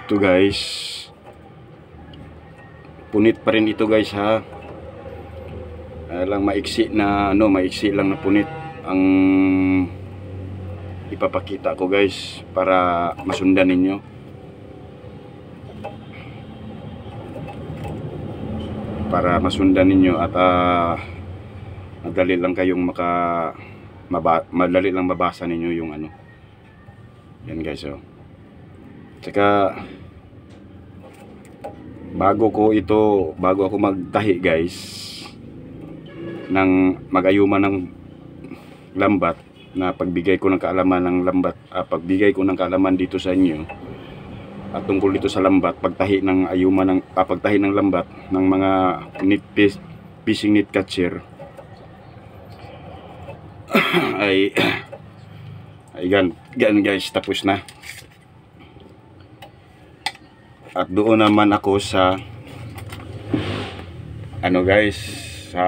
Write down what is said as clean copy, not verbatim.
Ito guys, punit pa rin ito guys ha. Lang maiksi na maiksi lang na punit ang ipapakita ko guys para masundan ninyo. Para masundan ninyo at madali lang kayong madali lang mabasa ninyo yung ano. Yan guys oh. Tsaka bago ako magtahi guys ng mag-ayuman ng lambat, na pagbigay ko ng kaalaman ng lambat, pagbigay ko ng kaalaman dito sa inyo at tungkol dito sa lambat, pagtahi ng ayuman ng pagtahi ng lambat ng mga fishing net catcher ay gan guys, tapos na. At doon naman ako sa ano guys, sa